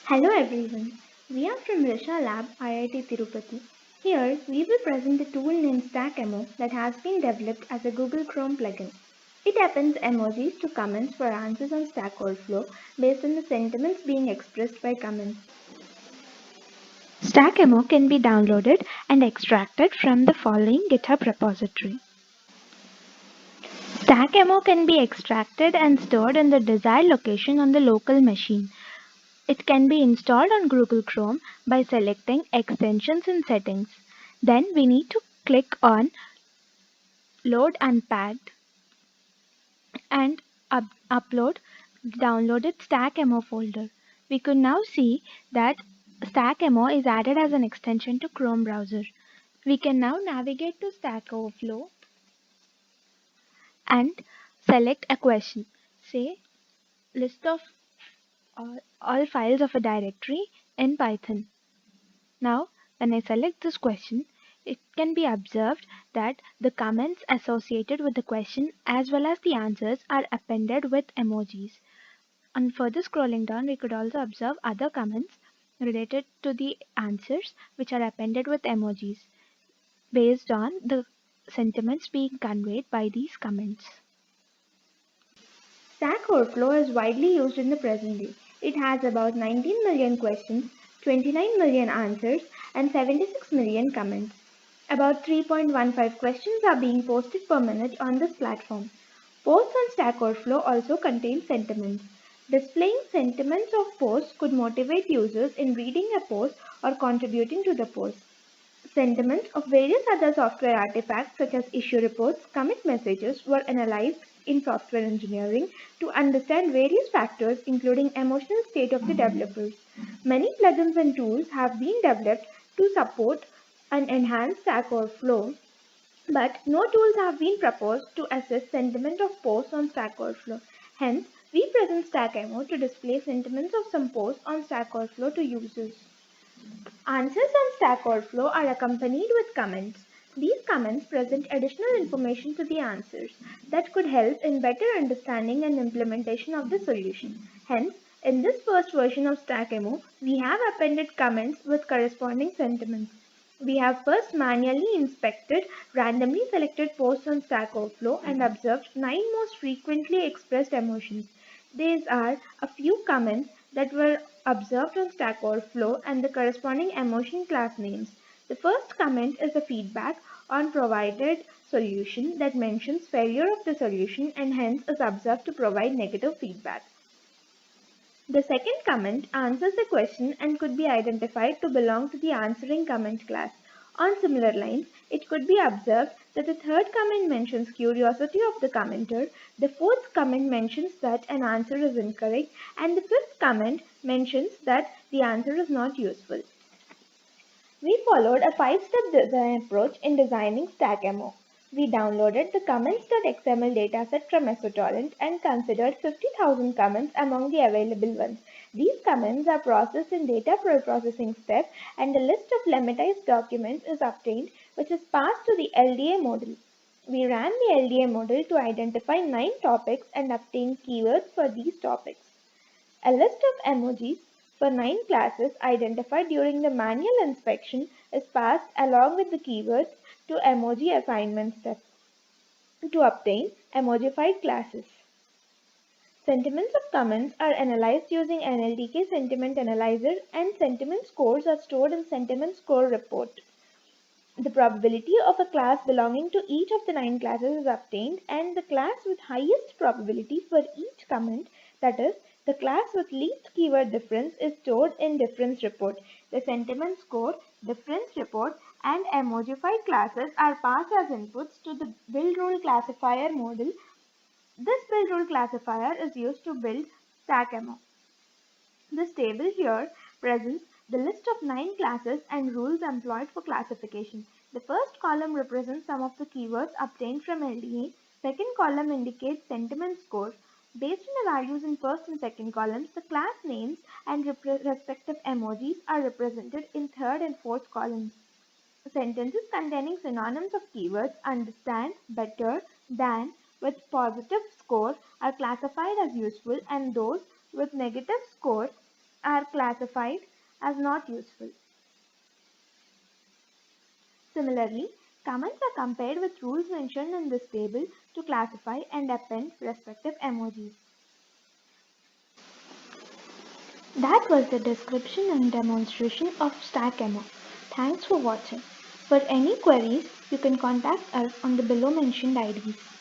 Hello everyone, we are from Risha Lab, IIT Tirupati. Here we will present a tool named StackMO that has been developed as a Google Chrome plugin. It appends emojis to comments for answers on Stack Overflow based on the sentiments being expressed by comments. StackMO can be downloaded and extracted from the following GitHub repository. StackMO can be extracted and stored in the desired location on the local machine. It can be installed on Google Chrome by selecting Extensions in Settings. Then we need to click on Load Unpacked and upload the downloaded StackMO folder. We could now see that StackMO is added as an extension to Chrome browser. We can now navigate to Stack Overflow and select a question. Say list of all files of a directory in Python. Now, when I select this question, it can be observed that the comments associated with the question as well as the answers are appended with emojis. On further scrolling down, we could also observe other comments related to the answers which are appended with emojis based on the sentiments being conveyed by these comments. Stack Overflow is widely used in the present day. It has about 19 million questions, 29 million answers, and 76 million comments. About 3.15 questions are being posted per minute on this platform. Posts on Stack Overflow also contain sentiments. Displaying sentiments of posts could motivate users in reading a post or contributing to the post. Sentiments of various other software artifacts such as issue reports, commit messages were analyzed in software engineering to understand various factors including emotional state of the developers. Many plugins and tools have been developed to support and enhance Stack Overflow, but no tools have been proposed to assess sentiment of posts on Stack Overflow. Hence, we present StackMO to display sentiments of some posts on Stack Overflow to users. Answers on Stack Overflow are accompanied with comments. These comments present additional information to the answers that could help in better understanding and implementation of the solution. Hence, in this first version of StackMO, we have appended comments with corresponding sentiments. We have first manually inspected randomly selected posts on Stack Overflow and observed 9 most frequently expressed emotions. These are a few comments that were observed on Stack Overflow and the corresponding emotion class names. The first comment is a feedback on provided solution that mentions failure of the solution and hence is observed to provide negative feedback. The second comment answers a question and could be identified to belong to the answering comment class. On similar lines, it could be observed that the third comment mentions curiosity of the commenter, the fourth comment mentions that an answer is incorrect, and the fifth comment mentions that the answer is not useful. We followed a 5-step design approach in designing StackMO. We downloaded the comments.xml dataset from EsoTorrent and considered 50,000 comments among the available ones. These comments are processed in data preprocessing step and a list of lemmatized documents is obtained which is passed to the LDA model. We ran the LDA model to identify 9 topics and obtain keywords for these topics. A list of emojis for 9 classes identified during the manual inspection is passed along with the keywords to emoji assignment step to obtain emojified classes. Sentiments of comments are analyzed using NLTK Sentiment Analyzer and sentiment scores are stored in Sentiment Score Report. The probability of a class belonging to each of the 9 classes is obtained and the class with highest probability for each comment, that is, the class with least keyword difference, is stored in difference report. The sentiment score, difference report, and emojified classes are passed as inputs to the build rule classifier model. This build rule classifier is used to build StackMO. This table here presents the list of 9 classes and rules employed for classification. The first column represents some of the keywords obtained from LDA. Second column indicates sentiment score. Based on the values in first and second columns, the class names and respective emojis are represented in third and fourth columns. Sentences containing synonyms of keywords understand, better, than with positive score are classified as useful and those with negative score are classified as not useful. Similarly, comments are compared with rules mentioned in this table to classify and append respective emojis. That was the description and demonstration of StackMO. Thanks for watching. For any queries, you can contact us on the below mentioned IDs.